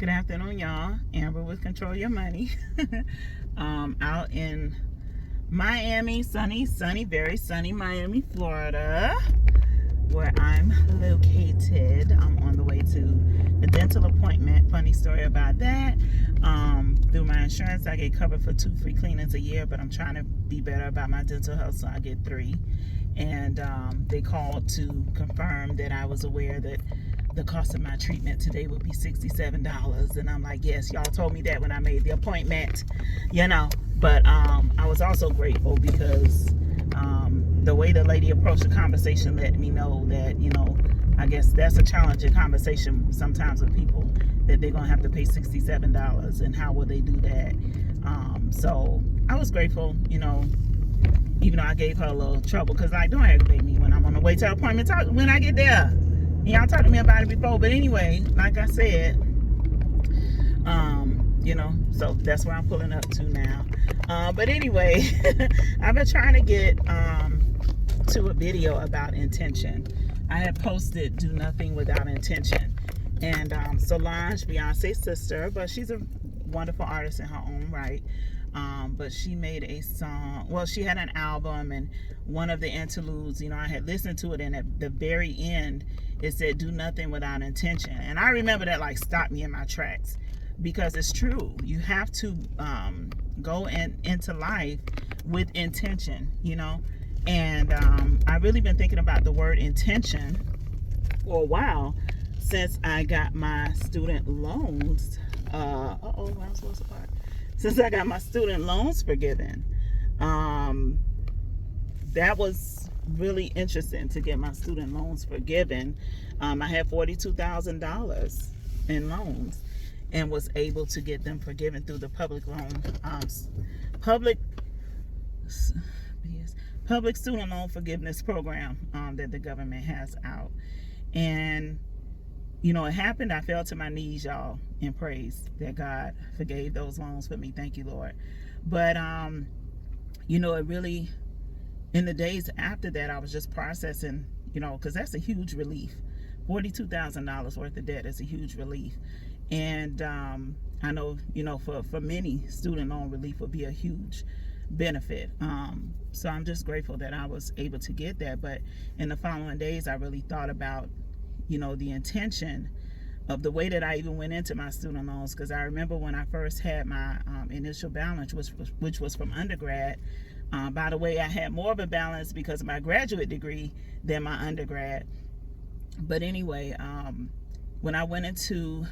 Good afternoon, y'all. Amber with Control Your Money. Out in Miami, sunny, very sunny Miami, Florida, where I'm located. I'm on the way to a dental appointment. Funny story about that. Through my insurance, I get covered for 2 free cleanings a year, but I'm trying to be better about my dental health, so I get 3. And they called to confirm that I was aware that the cost of my treatment today would be $67. And I'm like, yes, y'all told me that when I made the appointment, But I was also grateful because the way the lady approached the conversation let me know that, I guess that's a challenging conversation sometimes with people, that they're going to have to pay $67, and how will they do that? So I was grateful, even though I gave her a little trouble, because don't aggravate me when I'm on the way to the appointment. Talk when I get there. Y'all talked to me about it before, but anyway, like I said, so that's where I'm pulling up to now. But anyway, I've been trying to get to a video about intention. I had posted "Do Nothing Without Intention," and Solange, Beyonce's sister, but she's a wonderful artist in her own right. But she made a song. Well, she had an album, and one of the interludes, I had listened to it, and at the very end, it said "Do nothing without intention." And I remember that stopped me in my tracks, because it's true. You have to go into life with intention, And I've really been thinking about the word intention for a while, since I got my student loans. I'm supposed to park. Since I got my student loans forgiven. That was really interesting to get my student loans forgiven. I had $42,000 in loans, and was able to get them forgiven through the public student loan forgiveness program that the government has out. And it happened. I fell to my knees, y'all, in praise that God forgave those loans for me. Thank you, Lord. But it really, in the days after that, I was just processing, because that's a huge relief. $42,000 worth of debt is a huge relief. And I know, for many, student loan relief would be a huge benefit. So I'm just grateful that I was able to get that. But in the following days, I really thought about, the intention of the way that I even went into my student loans. Because I remember when I first had my initial balance, which was from undergrad. By the way, I had more of a balance because of my graduate degree than my undergrad. But anyway, when I went into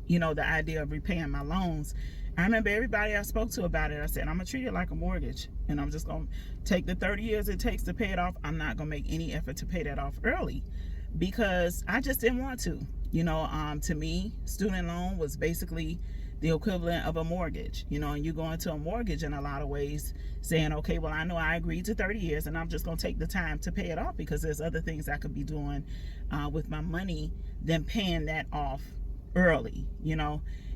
the idea of repaying my loans, I remember everybody I spoke to about it, I said, I'm going to treat it like a mortgage, and I'm just going to take the 30 years it takes to pay it off. I'm not going to make any effort to pay that off early, because I just didn't want to. To me, student loan was basically the equivalent of a mortgage, and you go into a mortgage in a lot of ways saying, okay, well, I know I agreed to 30 years, and I'm just going to take the time to pay it off, because there's other things I could be doing with my money than paying that off early,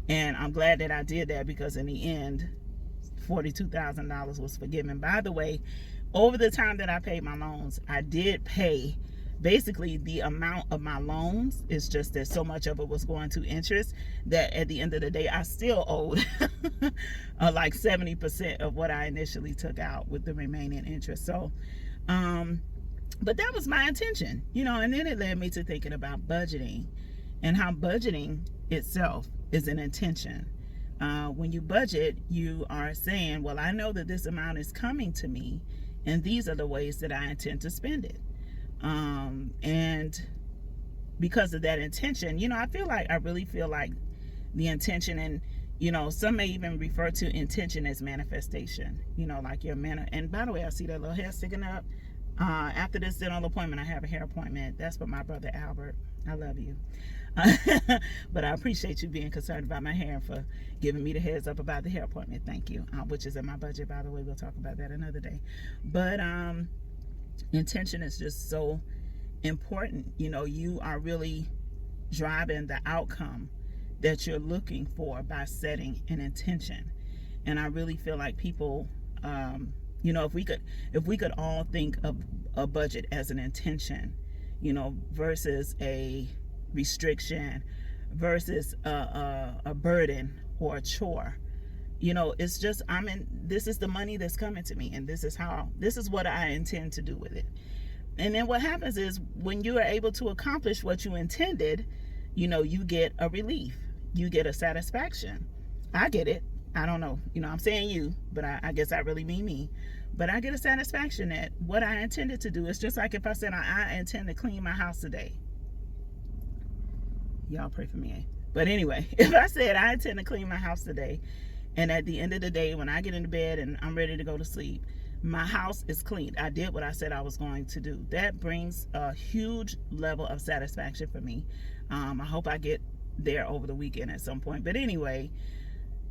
and I'm glad that I did that, because in the end, $42,000 was forgiven. By the way, over the time that I paid my loans, I did pay basically the amount of my loans. It's just that so much of it was going to interest that at the end of the day, I still owed like 70% of what I initially took out, with the remaining interest. So, but that was my intention, and then it led me to thinking about budgeting, and how budgeting itself is an intention. When you budget, you are saying, well, I know that this amount is coming to me, and these are the ways that I intend to spend it. And because of that intention, I really feel like the intention, and some may even refer to intention as manifestation, like your and by the way, I see that little hair sticking up. After this dental appointment, I have a hair appointment. That's for my brother Albert. I love you. But I appreciate you being concerned about my hair and for giving me the heads up about the hair appointment. Thank you. Which is in my budget, by the way. We'll talk about that another day. But intention is just so important. You are really driving the outcome that you're looking for by setting an intention. And I really feel like people, if we could all think of a budget as an intention, versus a restriction, versus a burden or a chore. You know, it's just, this is the money that's coming to me, and this is what I intend to do with it. And then what happens is, when you are able to accomplish what you intended, you know, you get a relief, you get a satisfaction. I get it. I don't know, you know, I'm saying you, but I guess I really mean me. But I get a satisfaction that what I intended to do. It's just like if I said I intend to clean my house today. Y'all pray for me, eh? But anyway, if I said I intend to clean my house today, and at the end of the day, when I get into bed and I'm ready to go to sleep, my house is cleaned. I did what I said I was going to do. That brings a huge level of satisfaction for me. I hope I get there over the weekend at some point. But anyway,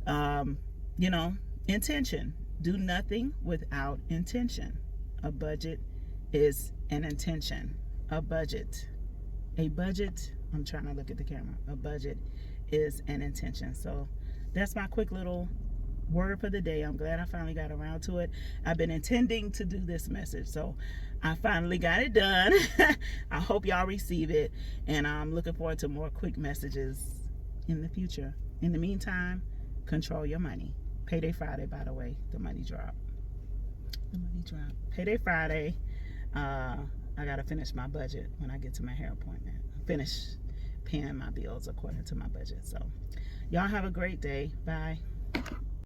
you know, intention. Do nothing without intention. A budget is an intention. A budget. I'm trying to look at the camera. A budget is an intention. So that's my quick little word for the day. I'm glad I finally got around to it. I've been intending to do this message, so I finally got it done. I hope y'all receive it, and I'm looking forward to more quick messages in the future. In the meantime, control your money. Payday Friday, by the way, the money drop. Payday Friday. I gotta finish my budget when I get to my hair appointment. Finish paying my bills according to my budget. So y'all have a great day. Bye.